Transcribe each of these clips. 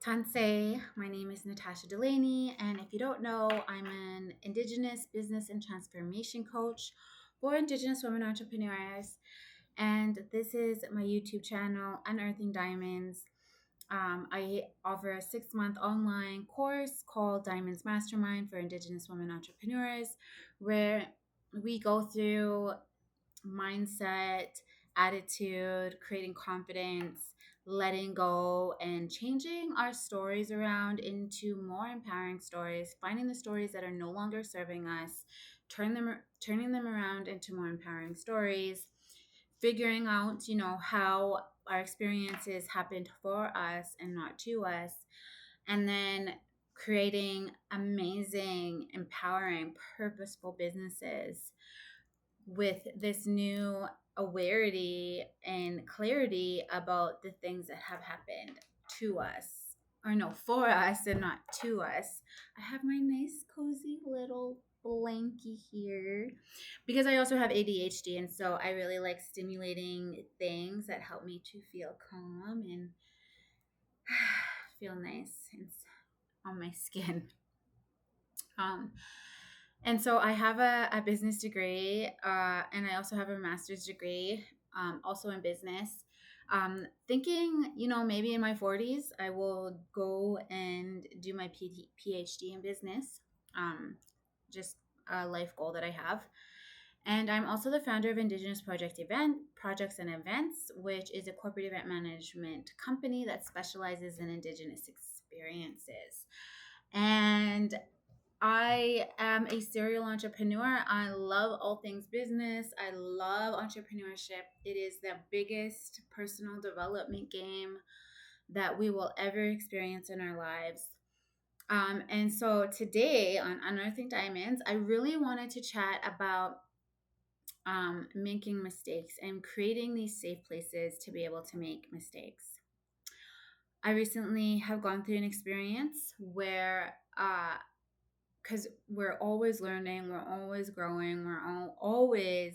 Tansei. My name is Natasha Delaney, and if you don't know, I'm an Indigenous business and transformation coach for Indigenous women entrepreneurs. And this is my YouTube channel, Unearthing Diamonds. I offer a 6-month online course called Diamonds Mastermind for Indigenous women entrepreneurs, where we go through mindset, attitude, creating confidence, letting go, and changing our stories around into more empowering stories, finding the stories that are no longer serving us, turning them around into more empowering stories, figuring out, how our experiences happened for us and not to us, and then creating amazing, empowering, purposeful businesses with this new awareness and clarity about the things that have happened to us, or no, for us and not to us. I have my nice cozy little blankie here because I also have ADHD, and so I really like stimulating things that help me to feel calm and feel nice on my skin. um And so I have a business degree, and I also have a master's degree, also in business. Thinking, maybe in my 40s, I will go and do my PhD in business, just a life goal that I have. And I'm also the founder of Indigenous Projects and Events, which is a corporate event management company that specializes in Indigenous experiences. And I am a serial entrepreneur. I love all things business. I love entrepreneurship. It is the biggest personal development game that we will ever experience in our lives. And so today on Unearthing Diamonds, I really wanted to chat about making mistakes and creating these safe places to be able to make mistakes. I recently have gone through an experience where because we're always learning, we're always growing, always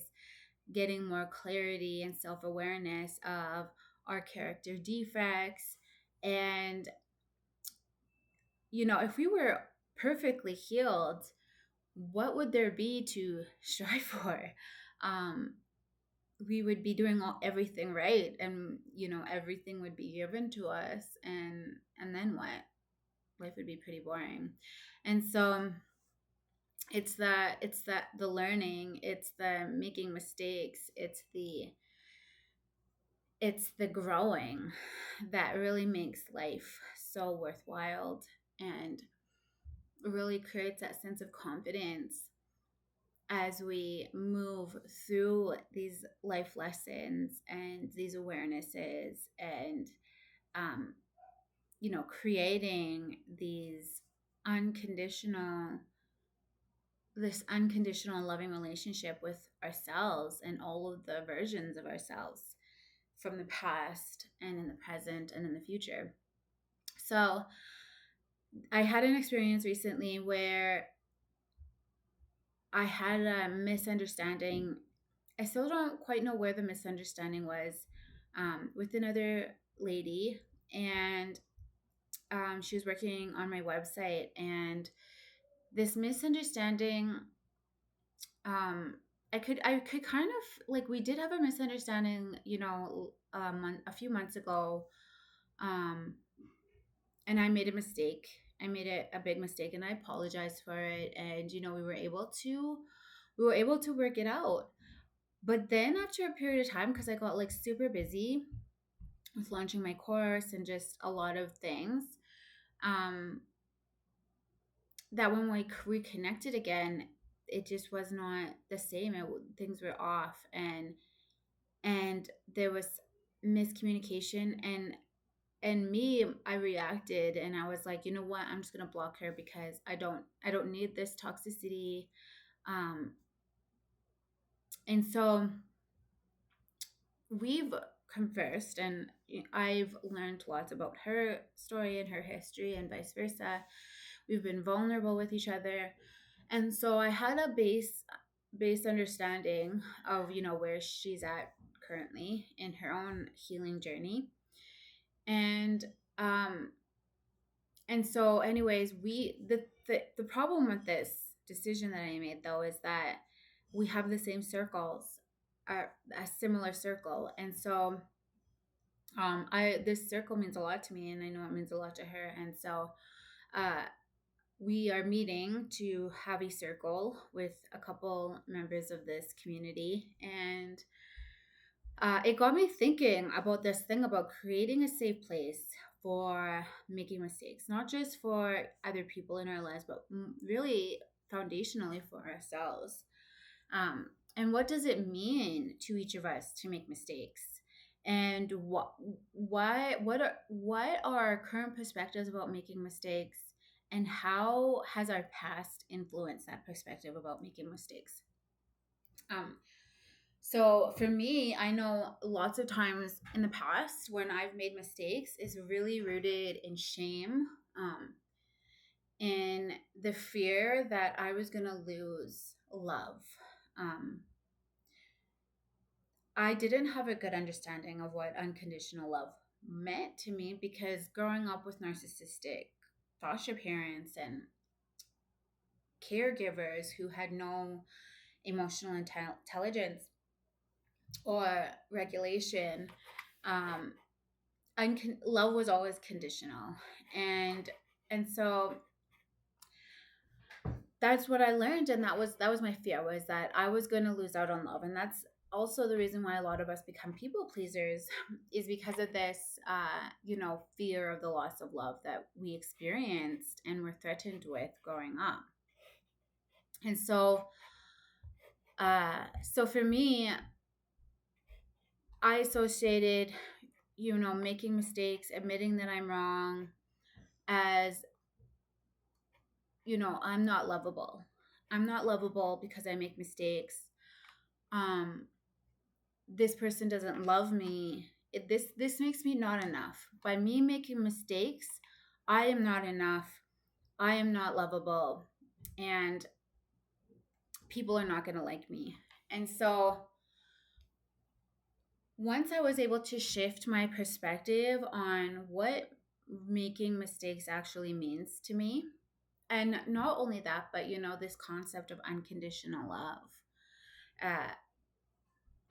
getting more clarity and self-awareness of our character defects. And if we were perfectly healed, what would there be to strive for? um we would be doing everything right, and everything would be given to us, and then what? Life would be pretty boring. And so the learning, it's the making mistakes, it's the growing that really makes life so worthwhile and really creates that sense of confidence as we move through these life lessons and these awarenesses, and um, creating unconditional this unconditional loving relationship with ourselves and all of the versions of ourselves from the past and in the present and in the future. So I had an experience recently where I had a misunderstanding. I still don't quite know where the misunderstanding was, with another lady, and she was working on my website, and this misunderstanding, um I could kind of, like, we did have a misunderstanding, a few months ago, um and I made a mistake. I made a big mistake, and I apologized for it, and we were able to work it out. But then after a period of time, because I got like super busy with launching my course and just a lot of things, um that when we reconnected again, it just was not the same. Things were off, and there was miscommunication, and me, I reacted, and I was like, you know what, I'm just gonna block her because I don't need this toxicity. um and so we've conversed, and I've learned lots about her story and her history, and vice versa. We've been vulnerable with each other, and so I had a base understanding of where she's at currently in her own healing journey. And And so, anyways, the problem with this decision that I made though is that we have the same circles, a similar circle, and so I this circle means a lot to me, and I know it means a lot to her, and so uh, we are meeting to have a circle with a couple members of this community, and it got me thinking about this thing about creating a safe place for making mistakes, not just for other people in our lives, but really foundationally for ourselves. And what does it mean to each of us to make mistakes? And what are our current perspectives about making mistakes? And how has our past influenced that perspective about making mistakes? Um, so for me, I know lots of times in the past when I've made mistakes is really rooted in shame, in the fear that I was going to lose love. Um, I didn't have a good understanding of what unconditional love meant to me because growing up with narcissistic foster parents and caregivers who had no emotional intelligence or regulation, um, love was always conditional, and so that's what I learned, and that was my fear, was that I was going to lose out on love. And that's also the reason why a lot of us become people pleasers, is because of this fear of the loss of love that we experienced and were threatened with growing up. And so for me, I associated making mistakes, admitting that I'm wrong, as I'm not lovable. I'm not lovable because I make mistakes. um this person doesn't love me. This makes me not enough. By me making mistakes, I am not enough. I am not lovable, and people are not going to like me. And so once I was able to shift my perspective on what making mistakes actually means to me, and not only that, but this concept of unconditional love, uh,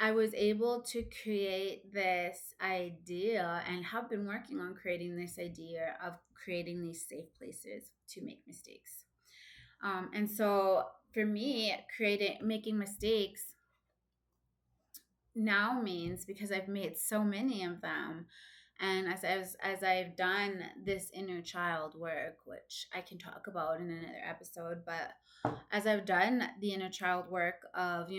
I was able to create this idea, and have been working on creating this idea of creating these safe places to make mistakes. And so for me, making mistakes now means, because I've made so many of them, and as I've done this inner child work, which I can talk about in another episode, but as I've done the inner child work of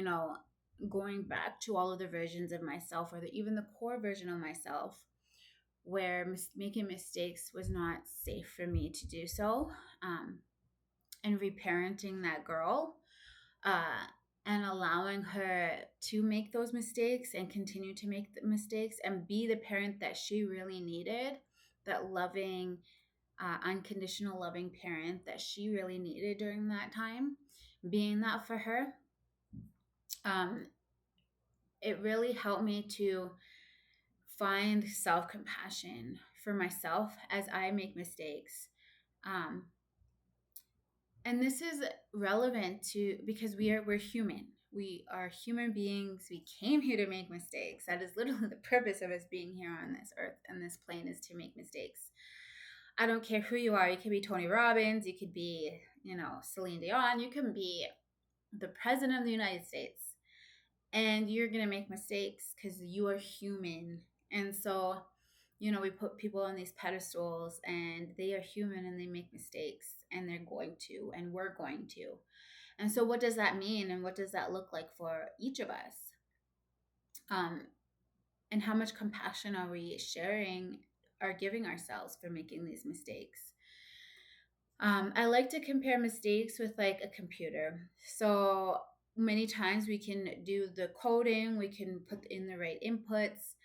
going back to all of the versions of myself, or even the core version of myself, where making mistakes was not safe for me to do so, and reparenting that girl, uh, and allowing her to make those mistakes and continue to make the mistakes and be the parent that she really needed, that loving, unconditional loving parent that she really needed during that time, being that for her. um, it really helped me to find self-compassion for myself as I make mistakes. Um, and this is relevant to, because we're human. We are human beings. We came here to make mistakes. That is literally the purpose of us being here on this earth and this plane, is to make mistakes. I don't care who you are. You could be Tony Robbins. You could be, Celine Dion. You can be the president of the United States, and you're going to make mistakes because you are human. And so, we put people on these pedestals, and they are human, and they make mistakes, and they're going to, and we're going to. And so what does that mean, and what does that look like for each of us? And how much compassion are we sharing or giving ourselves for making these mistakes? I like to compare mistakes with like a computer. So many times we can do the coding, we can put in the right inputs.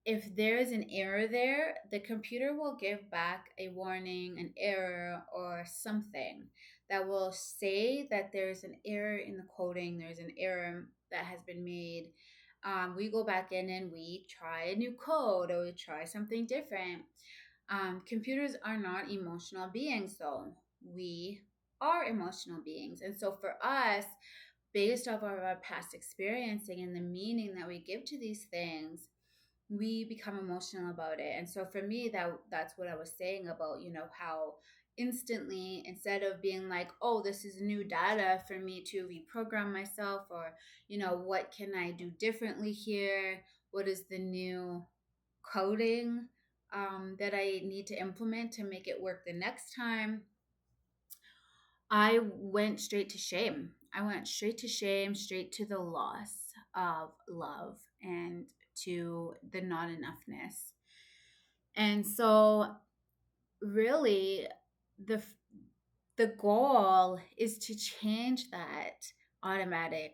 If there is an error there, the computer will give back a warning, an error, or something that will say that there's an error in the coding, there's an error that has been made. We go back in and we try a new code, or we try something different. Computers are not emotional beings, though. We are emotional beings. And so for us, based off of our past experiencing and the meaning that we give to these things, we become emotional about it. And so for me, that's what I was saying about, how instantly, instead of being like, oh, this is new data for me to reprogram myself, or what can I do differently here, what is the new coding that I need to implement to make it work the next time, I went straight to shame. I went straight to shame, straight to the loss of love, and to the not enoughness. And so really, the the goal is to change that automatic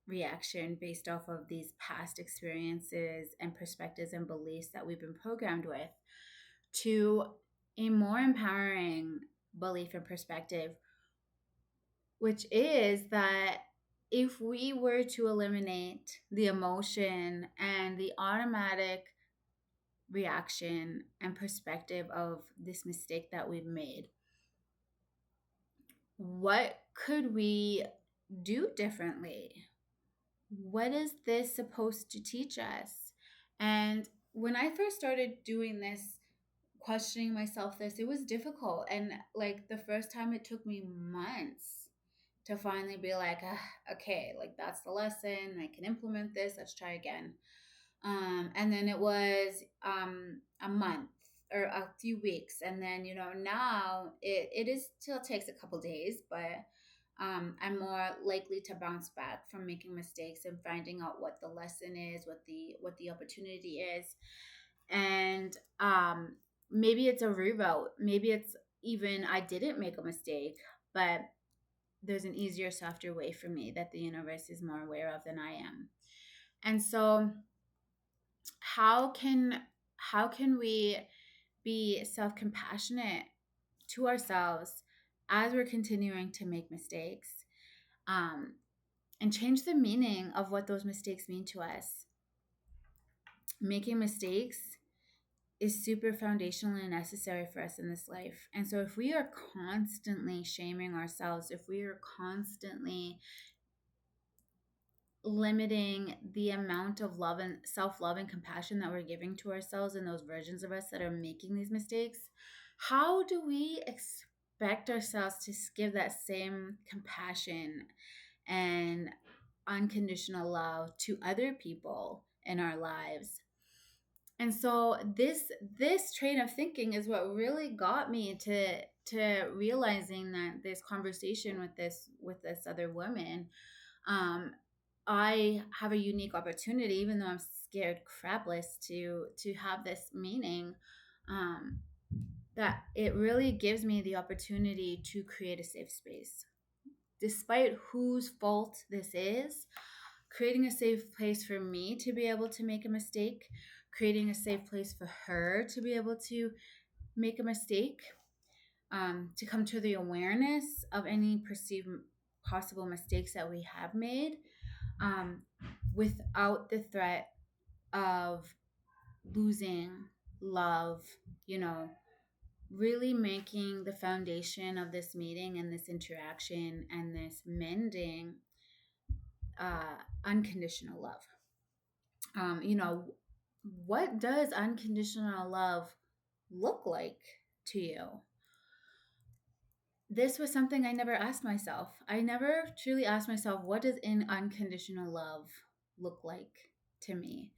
reaction based off of these past experiences and perspectives and beliefs that we've been programmed with, to a more empowering belief and perspective, which is that if we were to eliminate the emotion and the automatic reaction and perspective of this mistake that we've made, what could we do differently? What is this supposed to teach us? And when I first started doing this, questioning myself this, it was difficult. And like the first time, it took me months to finally be like, okay, like that's the lesson. I can implement this. Let's try again. And then it was a month or a few weeks. And then, now it is still takes a couple days, but I'm more likely to bounce back from making mistakes and finding out what the lesson is, what the opportunity is. And maybe it's a reroute. Maybe it's even I didn't make a mistake, but there's an easier, softer way for me that the universe is more aware of than I am. And so how can we be self-compassionate to ourselves as we're continuing to make mistakes, um, and change the meaning of what those mistakes mean to us? Making mistakes is super foundational and necessary for us in this life. And so if we are constantly shaming ourselves, if we are constantly limiting the amount of love and self-love and compassion that we're giving to ourselves and those versions of us that are making these mistakes, how do we expect ourselves to give that same compassion and unconditional love to other people in our lives? And so this train of thinking is what really got me to realizing that this conversation with this other woman, um, I have a unique opportunity, even though I'm scared crapless to have this meaning, um, that it really gives me the opportunity to create a safe space, despite whose fault this is. Creating a safe place for me to be able to make a mistake, creating a safe place for her to be able to make a mistake, to come to the awareness of any perceived possible mistakes that we have made, um, without the threat of losing love, really making the foundation of this meeting and this interaction and this mending unconditional love. You know, what does unconditional love look like to you? This was something I never asked myself. I never truly asked myself, what does in unconditional love look like to me?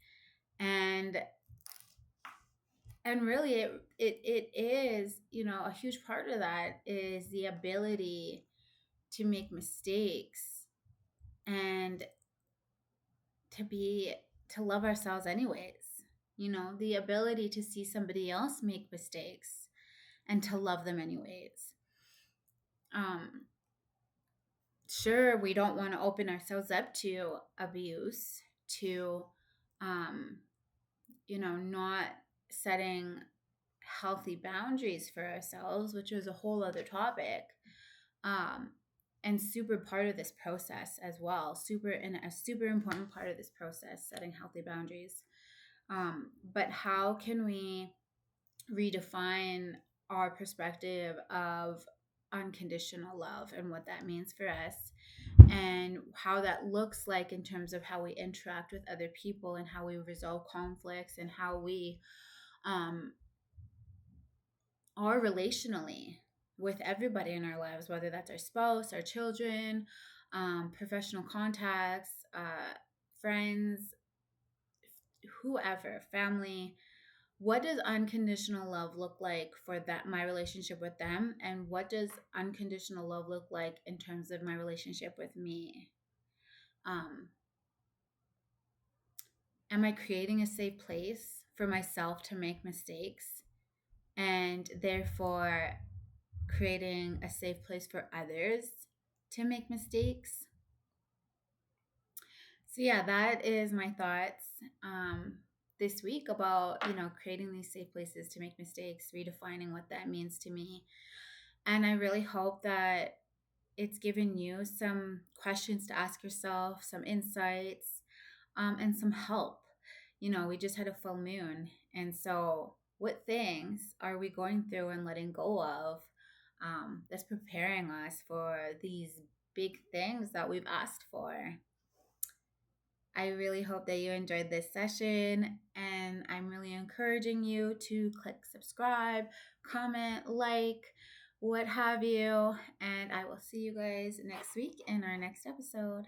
And really it is, a huge part of that is the ability to make mistakes and to love ourselves anyways. The ability to see somebody else make mistakes and to love them anyways. Sure, we don't want to open ourselves up to abuse, to not setting healthy boundaries for ourselves, which is a whole other topic, and super part of this process as well. A super important part of this process, setting healthy boundaries. But how can we redefine our perspective of unconditional love and what that means for us, and how that looks like in terms of how we interact with other people and how we resolve conflicts and how we um, are relationally with everybody in our lives, whether that's our spouse, our children, professional contacts, friends, whoever, family. What does unconditional love look like for that, my relationship with them, and what does unconditional love look like in terms of my relationship with me? um, am I creating a safe place for myself to make mistakes, and therefore creating a safe place for others to make mistakes? So yeah, that is my thoughts this week about, creating these safe places to make mistakes, redefining what that means to me. And I really hope that it's given you some questions to ask yourself, some insights, and some help. We just had a full moon. And so, what things are we going through and letting go of, that's preparing us for these big things that we've asked for? I really hope that you enjoyed this session, and I'm really encouraging you to click subscribe, comment, like, what have you, and I will see you guys next week in our next episode.